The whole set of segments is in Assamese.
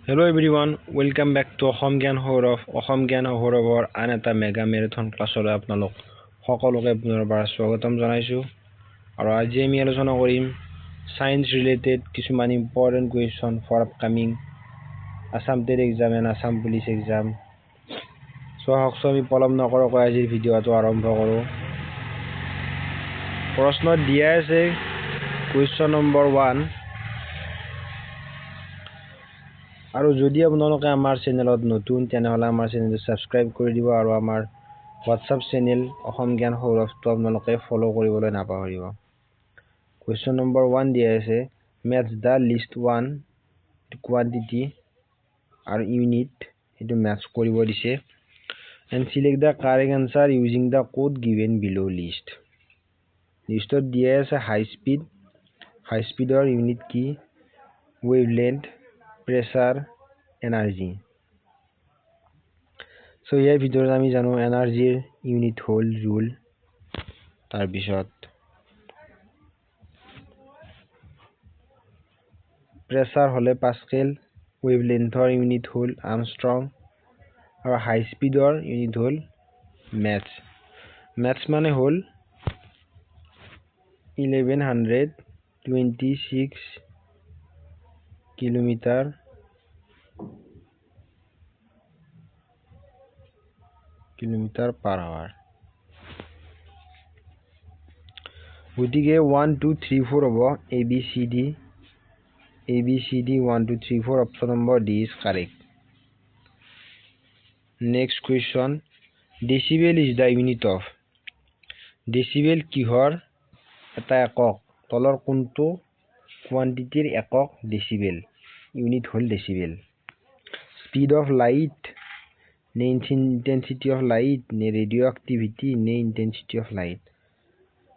Hello everyone, welcome back to Assam জ্ঞান সৌৰভৰ আন এটা মেগা মেৰাথন ক্লাছলৈ আপোনালোক সকলোকে পুনৰবাৰ স্বাগতম জনাইছো আৰু আজি আমি আলোচনা কৰিম সায়েন্স ৰিলেটেড কিছুমান important question for upcoming Assam TET exam and Assam police exam so আমি পলম নকৰাকৈ আজিৰ ভিডিঅটো আৰম্ভ কৰোঁ। প্ৰশ্ন দিয়া আছে কুৱেশ্যন নম্বৰ 1 আৰু যদি আপোনালোকে আমাৰ চেনেলত নতুন তেনেহলে আমাৰ চেনেলটো সাবস্ক্ৰাইব কৰি দিব আৰু আমাৰ WhatsApp চেনেল অসম জ্ঞান সৌৰভটো আপোনালোকে ফলো কৰিবলৈ নাপাহৰিব। কুৱেশ্যন নম্বৰ 1 দিয়া আছে ম্যাথ দা লিষ্ট 1 কোৱান্টিটি আৰু ইউনিট এটো ম্যাথ কৰিব দিছে and select the correct answer using the code given below list লিষ্টত দিয়া আছে হাই স্পীডৰ ইউনিট কি wavelength pressure energy so ইয়াৰ ভিতৰত আমি জানো এনাৰ্জিৰ ইউনিট হল জুল তাৰ পিছত প্ৰেসাৰ হলে পাস্কেল wavelengthৰ ইউনিট হল আৰ্মস্ট্ৰং আৰু হাই স্পীডৰ ইউনিট হল ম্যাথ মানে হল 1126 কিলোমিটাৰ per hour গতিকে 1 2 3 4 হ'ব ABCD 1 2 3 4 option number D is correct. Next question, decibel is the unit of decibel কিহৰ এটা একক তলৰ কোনটো কোৱান্টিটিৰ একক decibel unit hall decibel speed of light নে ইন্টেন্সিটি অফ লাইট নে ৰেডিও এক্টিভিটি নে ইন্টেন্সিটি অফ লাইট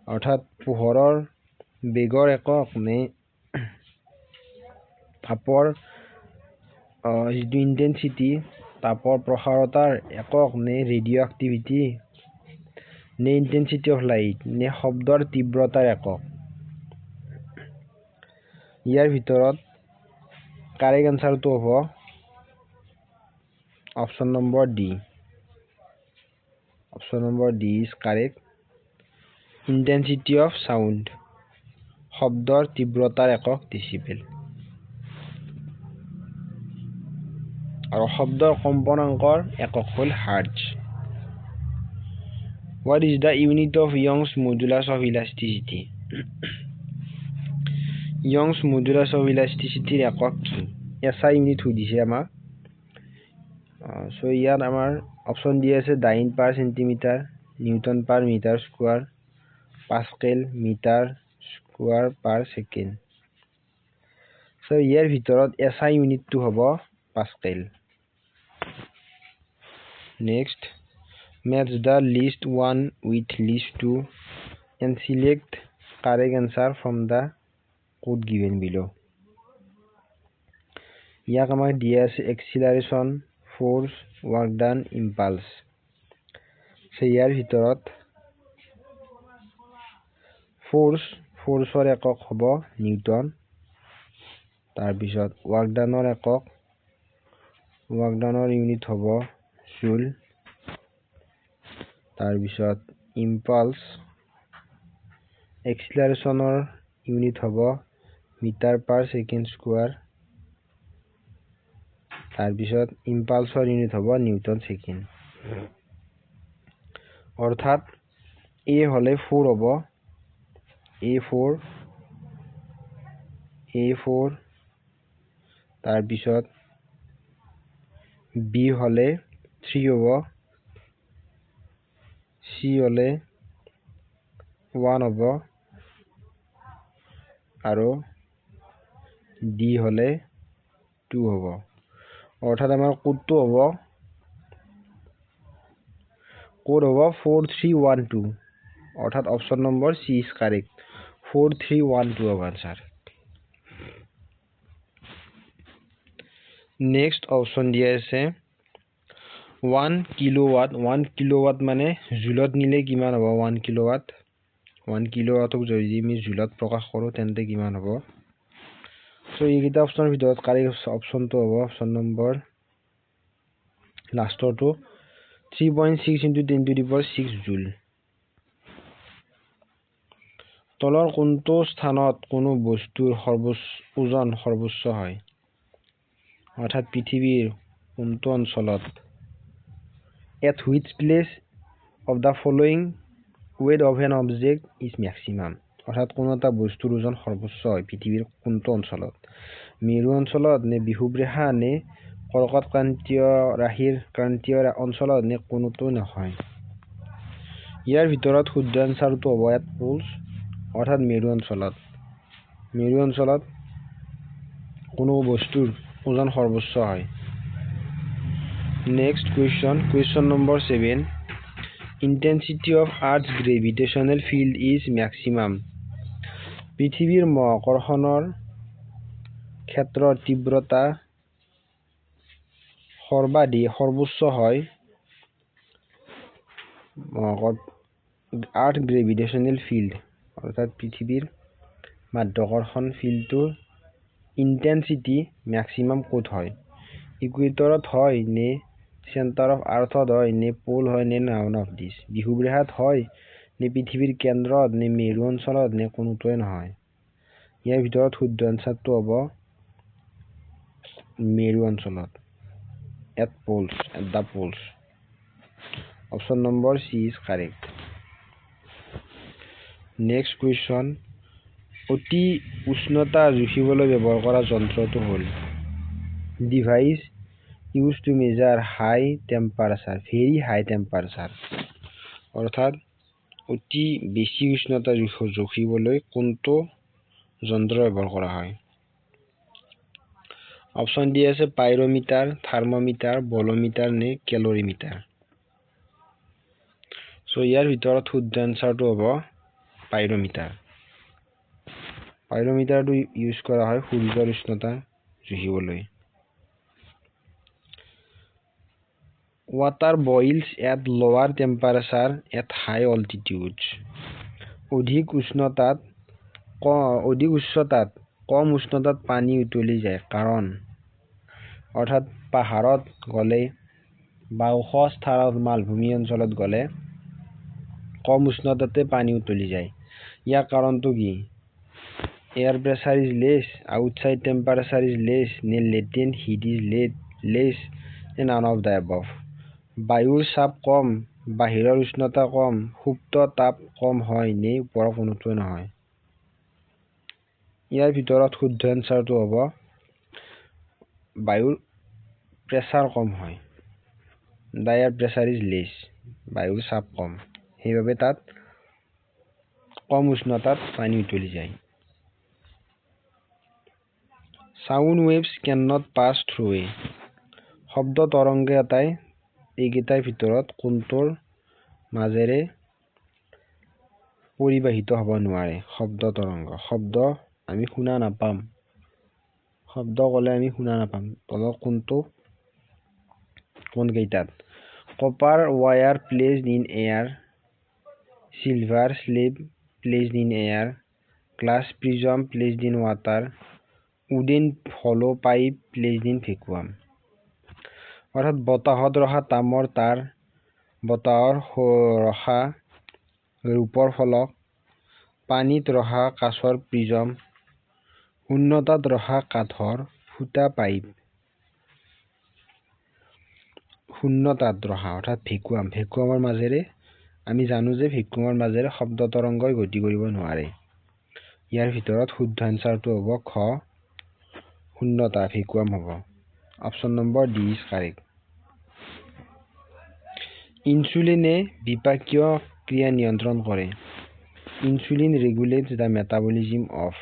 অৰ্থাৎ পোহৰৰ বেগৰ একক নে তাপৰ যিটো ইন্টেন্সিটি তাপৰ প্ৰসাৰতাৰ একক নে ৰেডিও এক্টিভিটি নে ইন্টেন্সিটি অফ লাইট নে শব্দৰ তীব্ৰতাৰ একক ইয়াৰ ভিতৰত কাৰেক্ট আনসাৰটো হ'ব option number D is correct. Intensity of sound শব্দৰ তীব্ৰতাৰ একক ডেসিবেল আৰু শব্দৰ কম্পনাঙ্কৰ একক হল hearts. What is the unit of Young's modulus of elasticity? Young's modulus of elasticity একক কি SI ইউনিট সুধিছে আমাক সো ইয়াত আমাৰ অপশন দিয়া আছে dyne per centimetre newton per metre square pascal metre square per second so ইয়াৰ ভিতৰত SI ইউনিটটো হ'ব pascal. Next match the list 1 with list 2 and select correct answer from the code given below ইয়াক আমাক দিয়া আছে acceleration force work done impulse so ইয়াৰ ভিতৰত ফোৰ্সৰ একক হ'ব নিউটন তাৰ পিছত work doneৰ একক work doneৰ ইউনিট হ'ব জুল তাৰ পিছত impulse accelerationৰ ইউনিট হ'ব মিটাৰ পাৰ সেকেন্ড স্কয়াৰ তাৰ পিছত impulseৰ ইউনিট হ'ব নিউটন সেকেন্ড অৰ্থাৎ A হলে 4 হ'ব A4 তাৰ পিছত B হলে 3 হ'ব C হলে 1 হ'ব আৰু D হলে 2 হ'ব অৰ্থাৎ আমাৰ কোডটো হ'ব 4312 অৰ্থাৎ option number C is correct 4312 হ'ব আনসাৰ। নেক্সট অপশন দিয়া আছে 1 কিলোৱাট মানে জুলত নিলে কিমান হ'ব 1 কিলোৱাটক যদি আমি জুলত প্ৰকাশ কৰো তেন্তে কিমান হ'ব সো সো এইকেইটা অপশ্যনৰ ভিতৰত কাৰেক্ট অপশ্যনটো হ'ব অপশ্যন নম্বৰ লাষ্টৰটো 3.6 × 10⁶ জুল। তলৰ কোনটো স্থানত কোনো বস্তুৰ ওজন সৰ্বোচ্চ হয়, অৰ্থাৎ পৃথিৱীৰ কোনটো অঞ্চলত? At which place of the following weight of an object is maximum? অৰ্থাৎ কোনো এটা বস্তুৰ ওজন সৰ্বোচ্চ হয় পৃথিৱীৰ কোনটো অঞ্চলত? মেৰু অঞ্চলত, নে বিষুৱ ৰেখা, নে কৰ্কট ক্ৰান্তীয় ৰাশিৰ ক্ৰান্তীয় অঞ্চলত, নে কোনোটো নহয়? ইয়াৰ ভিতৰত শুদ্ধ এনচাৰটো হ'ব এট পোলছ, অৰ্থাৎ মেৰু অঞ্চলত। মেৰু অঞ্চলত কোনো বস্তুৰ ওজন সৰ্বোচ্চ হয়। Next question number 7। Intensity of earth gravitational field is maximum. পৃথিৱীৰ মহাকৰ্ষণৰ ক্ষেত্ৰৰ তীব্ৰতা সৰ্বোচ্চ হয় আৰ্থ গ্ৰেভিটেশ্যনেল ফিল্ড, অৰ্থাৎ পৃথিৱীৰ মাধ্যাকৰ্ষণ ফিল্ডটোৰ ইণ্টেন্সিটি মেক্সিমাম ক'ত হয়? ইকুৱেটৰত হয়, নে চেণ্টাৰ অফ আৰ্থত হয়, নে পোল হয়, নে নাউন অফ দিছ? বিষুৱ ৰেখাত হয়, নে পৃথিৱীৰ কেন্দ্ৰত, নে মেৰু অঞ্চলত, নে কোনোটোৱে নহয়? ইয়াৰ ভিতৰত শুদ্ধ এনচাৰটো হ'ব মেৰু অঞ্চলত, at the poles. Option number C is correct. Next question. অতি উষ্ণতা জুখিবলৈ ব্যৱহাৰ কৰা যন্ত্ৰটো হ'ল device use to measure high temperature, very high temperature. অৰ্থাৎ অতি বেছি উষ্ণতা জুখিবলৈ কোনটো যন্ত্ৰ ব্যৱহাৰ কৰা হয়? অপশ্যন দি আছে পাইৰমিটাৰ, থাৰ্মমিটাৰ, বলমিটাৰ, নে কেলৰিমিটাৰ। চ' ইয়াৰ ভিতৰত শুদ্ধ এনচাৰটো হ'ব পাইৰমিটাৰ। পাইৰমিটাৰটো ইউজ কৰা হয় সূৰ্যৰ উষ্ণতা জুখিবলৈ। ৱাটাৰ বইলছ এট লোৱাৰ টেম্পাৰেচাৰ এট হাই অল্টিটিউডছ। অধিক উচ্চতাত কম উষ্ণতাত পানী উতলি যায় কাৰণ, অৰ্থাৎ পাহাৰত গ'লে বা ওখ স্থানত মালভূমি অঞ্চলত গ'লে কম উষ্ণতাতে পানী উতলি যায়। ইয়াৰ কাৰণটো কি? Air pressure is less, outside temperature is less, নে লেটেণ্ট হিট ইজ লেছ, নে নান অফ দ্য এবভ? বায়ুৰ চাপ কম, বাহিৰৰ উষ্ণতা কম, সুপ্ত তাপ কম হয়, নে ওপৰৰ কোনোটোৱে নহয়? ইয়াৰ ভিতৰত শুদ্ধ এনচাৰটো হ'ব বায়ুৰ প্ৰেছাৰ কম হয়। The air pressure is less, বায়ুৰ চাপ কম, সেইবাবে তাত কম উষ্ণতাত পানী উতলি যায়। Sound waves can not pass through a. শব্দ তৰংগ এটাই এইকেইটাৰ ভিতৰত কোনটোৰ মাজেৰে পৰিবাহিত হ'ব নোৱাৰে? শব্দ তৰংগ, শব্দ আমি শুনা নাপাম, শব্দ ক'লে আমি শুনা নাপাম। তলত কোনকেইটাত? Copper wire placed in air, silver slab placed in air, glass prism placed in water, wooden hollow pipe placed in vacuum. অৰ্থাৎ বতাহত ৰখা তামৰ তাঁৰ, বতাহত ৰখা ৰূপৰ ফলক, পানীত ৰখা কাঁচৰ প্ৰিজম, শূন্যতাত ৰখা কাঠৰ ফুটা পাইপ। শূন্যতাত ৰখা অৰ্থাৎ ভেকুৱামৰ মাজেৰে আমি জানো যে ভেকুৱামৰ মাজেৰে শব্দ তৰংগই গতি কৰিব নোৱাৰে। ইয়াৰ ভিতৰত শুদ্ধ এনচাৰটো হ'ব খ, শূন্যতা, ভেকুৱাম হ'ব। Option number D is correct. ইনচুলিনে বিপাকীয় ক্ৰিয়া নিয়ন্ত্ৰণ কৰে। Insulin regulates the metabolism of.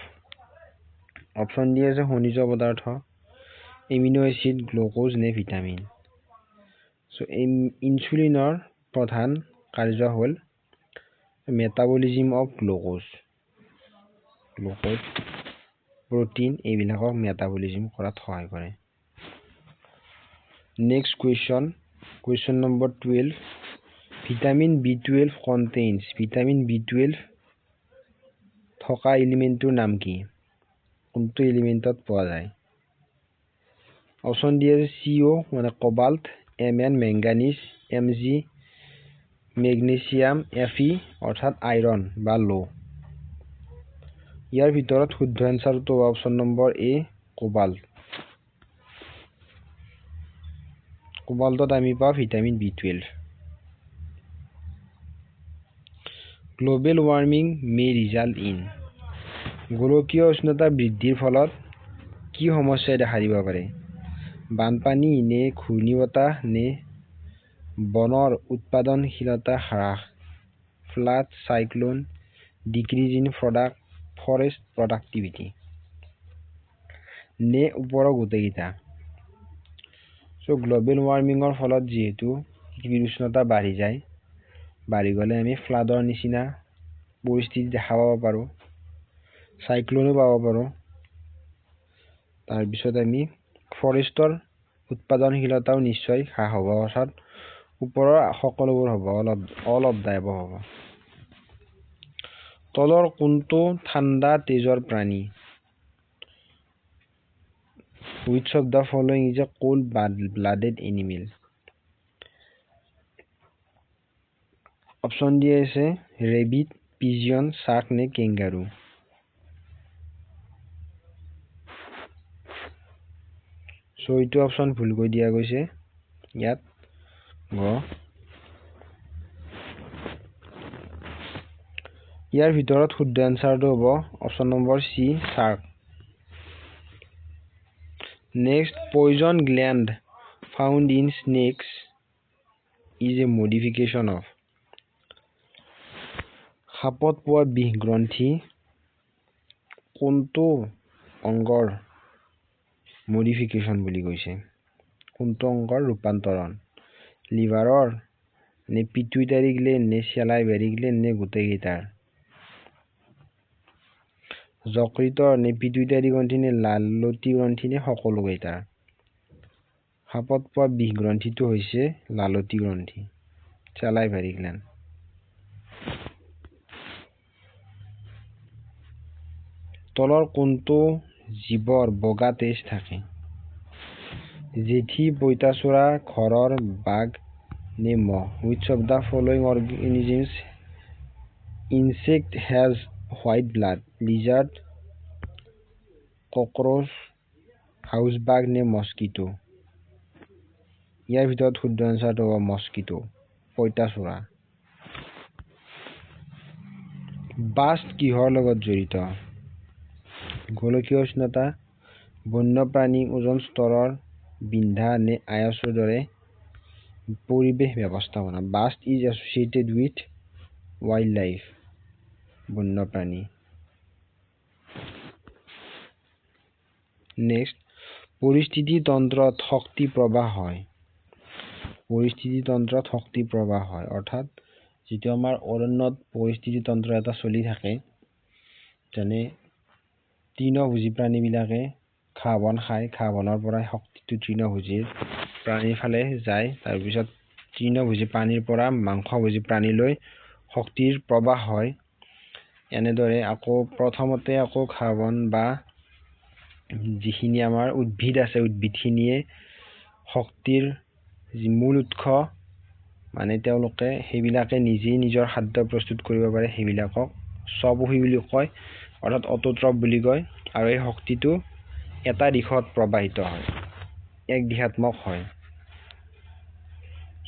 Option D আছে খনিজ পদাৰ্থ, এমিনো এচিড, গ্লুক'জ, নে ভিটামিন। চ' ইনচুলিনৰ প্ৰধান কাৰ্য হ'ল মেটাবলিজিম অফ গ্লুক'জ, প্ৰটিন এইবিলাকক মেটাবলিজিম কৰাত সহায় কৰে। Next question number 12। Vitamin B12 contains. Vitamin B12 থকা এলিমেণ্টটোৰ নাম কি? কোনটো এলিমেন্টত পোৱা যায় অপশন দিয়ে CO মানে cobalt Mn manganese Mg magnesium Fe অৰ্থাৎ আইৰণ বা লো ইয়াৰ ভিতৰত শুদ্ধ এনসাৰটো অপশন নম্বৰ A কোবাল্ট কোবাল্টত আমি পাওঁ vitamin B12 global warming May result in গোলকীয় উষ্ণতা বৃদ্ধিৰ ফলত কি সমস্যাই দেখা দিব পাৰে বানপানী নে ঘূৰ্ণীবতাহ নে বনৰ উৎপাদনশীলতা হ্ৰাস flood cyclone decrease in forest productivity নে ওপৰৰ গোটেইকেইটা সো গ্লোবেল ওয়াৰ্মিংৰ ফলত যেহেতু পৃথিৱীৰ উষ্ণতা বাঢ়ি যায় বাঢ়ি গ'লে আমি ফ্লাডৰ নিচিনা পৰিস্থিতি দেখা পাব পাৰোঁ সাইক্লোনো পাব পাৰোঁ তাৰপিছত আমি ফৰেষ্টৰ উৎপাদনশীলতাও নিশ্চয় হ্ৰাস হ'ব অৰ্থাৎ ওপৰৰ সকলোবোৰ হ'ব অল অফ দ্য এবভ হ'ব তলৰ কোনটো ঠাণ্ডা তেজৰ প্ৰাণী which of the following is a cold blooded animal option দিয়ে আছে ৰেবিট পিজিয়ন শাৰ্ক নে কেংগাৰু সো এইটো অপশন ভুল কৰি দিয়া গৈছে ইয়াত গ ইয়াৰ ভিতৰত শুদ্ধ এনসাৰটো হ'ব option number C shark next poison gland found in snakes is a modification of সাপত পোৱা বিষ গ্ৰন্থি কোনটো অংগৰ মডিফিকেশন বুলি কৈছে কোনটো অংগৰ ৰূপান্তৰণ লিভাৰৰ নে পিটুইটাৰি গ্ল্যান্ড নে চেলাইভাৰি গ্ল্যান্ড নে গোটেইকেইটাৰ যকৃতৰ নে পিটুইটাৰি গ্ৰন্থি নে লালতি গ্ৰন্থি নে সকলোকেইটাৰ সাপত পোৱা বিষ গ্ৰন্থিটো হৈছে লালতি গ্ৰন্থি চেলাইভাৰি গ্ল্যান্ড তলৰ কোনটো জীৱৰ বগা তেজ থাকে জেঠী পইতাচোৰা ঘৰৰ বাঘ নে মহ which of the following organisms insect has white blood lizard cockroach house bug নে mosquito ইয়াৰ ভিতৰত শুদ্ধ এনসাৰটো হ'ব mosquito পইতাচোৰা বাষ্ট কিহৰ লগত জড়িত গোলকীয় উষ্ণতা বন্যপ্ৰাণী ওজন স্তৰৰ বিন্ধা নে আয়সৰ দৰে পৰিবেশ ব্যৱস্থাপনা burst is associated with wild life বন্যপ্ৰাণী নেক্সট পৰিস্থিতি তন্ত্ৰত শক্তি প্ৰবাহ হয় পৰিস্থিতি তন্ত্ৰত শক্তি প্ৰবাহ হয় অৰ্থাৎ যেটো আমাৰ অৰণ্যত পৰিস্থিতি তন্ত্ৰ এটা চলি থাকে যেনে তৃণভোজী প্ৰাণীবিলাকে ঘাঁহ বন খায় ঘাঁহ বনৰ পৰা শক্তিটো তৃণভোজী প্ৰাণীৰ ফালে যায় তাৰপিছত তৃণভোজী প্ৰাণীৰ পৰা মাংসভোজী প্ৰাণীলৈ শক্তিৰ প্ৰবাহ হয় এনেদৰে আকৌ প্ৰথমতে আকৌ ঘাঁহ বন বা যিখিনি আমাৰ উদ্ভিদ আছে উদ্ভিদখিনিয়ে শক্তিৰ মূল উৎস মানে তেওঁলোকে সেইবিলাকে নিজেই নিজৰ খাদ্য প্ৰস্তুত কৰিব পাৰে সেইবিলাকক স্বভোজী বুলি কয় অৰ্থাৎ অটোট্ৰফ বুলি কয় আৰু এই শক্তিটো এটা দিশত প্ৰবাহিত হয় এক দিশাত্মক হয়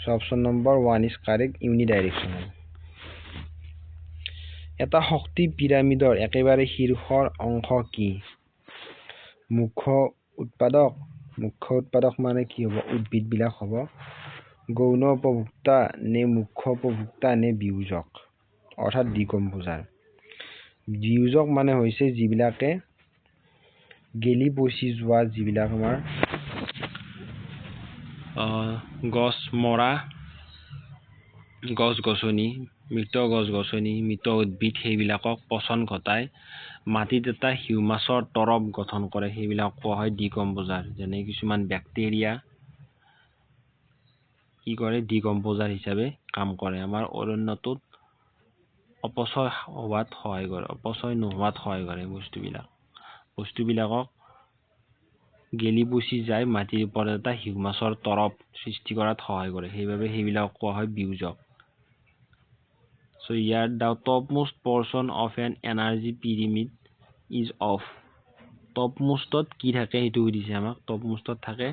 so option number 1 is correct unidirectional এটা শক্তি পিৰামিডৰ একেবাৰে শীৰ্ষৰ অংশ কি মুখ্য উৎপাদক মানে কি হ'ব উদ্ভিদ বিলাক হ'ব গৌণ উপভোক্তা নে মুখ্য উপভোক্তা নে বিয়োজক অৰ্থাৎ ডিকম্পোজাৰ বিয়োজক মানে হৈছে যিবিলাকে গেলি পচি যোৱা যিবিলাক আমাৰ গছ মৰা গছ-গছনি মৃত গছ-গছনি মৃত উদ্ভিদ সেইবিলাকক পচন ঘটাই মাটিত এটা হিউমাছৰ তৰপ গঠন কৰে সেইবিলাক কোৱা হয় ডিকম্পোজাৰ যেনে কিছুমান ব্যাকটেৰিয়া কি কৰে ডিকম্পোজাৰ হিচাপে কাম কৰে আমাৰ অৰণ্যটোত অপচয় হোৱাত সহায় কৰে অপচয় নোহোৱাত সহায় কৰে বস্তুবিলাক বস্তুবিলাকক গেলি পচি যায় মাটিৰ ওপৰত এটা হিউমাছৰ তৰপ সৃষ্টি কৰাত সহায় কৰে সেইবাবে সেইবিলাকক কোৱা হয় বিয়োজক so here the topmost portion of an energy pyramid is of topmostত কি থাকে সেইটো সুধিছে আমাক topmostত থাকে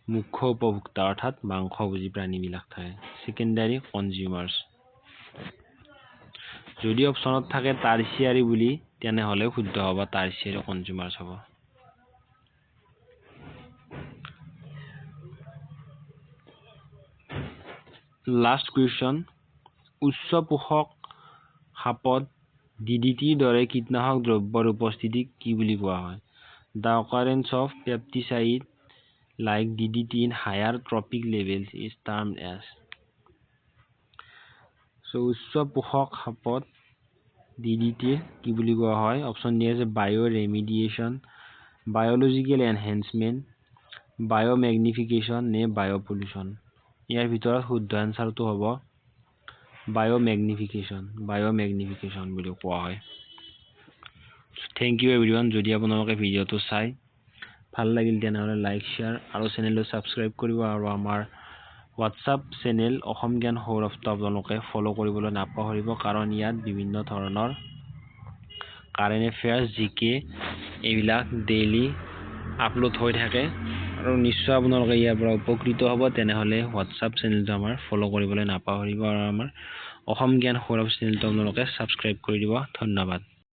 মুখ্য উপভোক্তা অৰ্থাৎ মাংসভোজী প্ৰাণীবিলাক থাকে secondary consumers যদি অপচনত থাকে টাৰ্চিয়াৰী বুলি তেনেহলে শুদ্ধ হ'ব টাৰ্চিয়াৰী কনজিউমাৰ্ছ হ'ব লাষ্ট কুৱেশ্যন উচ্চ পোষক সাপত ডিডিটিৰ দৰে কীটনাশক দ্ৰব্যৰ উপস্থিতি কি বুলি কোৱা হয় the occurrence of pesticide like DDT in higher trophic levels is termed as so উচ্চ পোষক সাপত DDT কি বুলি কোৱা হয় অপচন ডি আছে বায়ো ৰেমিডিয়েশ্যন বায়োলজিক্যাল এনহেন্সমেন্ট বায়ো ম্যাগনিফিকেশন নে বায়ো পলিউশন ইয়াৰ ভিতৰত শুদ্ধ আনসাৰটো হ'ব বায়ো ম্যাগনিফিকেশন বুলি কোৱা হয় থ্যাংক ইউ এভৰিওয়ান যদি আপোনালোকে ভিডিওটো চাই ভাল লাগিল তেনেহলে লাইক শেয়াৰ আৰু চেনেলটো সাবস্ক্ৰাইব কৰিব আৰু আমাৰ হোৱাটছআপ চেনেল অসম জ্ঞান সৌৰভটো আপোনালোকে ফলো কৰিবলৈ নাপাহৰিব কাৰণ ইয়াত বিভিন্ন ধৰণৰ কাৰেণ্ট এফেয়াৰ্স জিকে এইবিলাক ডেইলি আপলোড হৈ থাকে আৰু নিশ্চয় আপোনালোকে ইয়াৰ পৰা উপকৃত হ'ব তেনেহলে হোৱাটছআপ চেনেলটো আমাৰ ফলো কৰিবলৈ নাপাহৰিব আৰু আমাৰ অসম জ্ঞান সৌৰভ চেনেলটো আপোনালোকে সাবস্ক্ৰাইব কৰি দিব ধন্যবাদ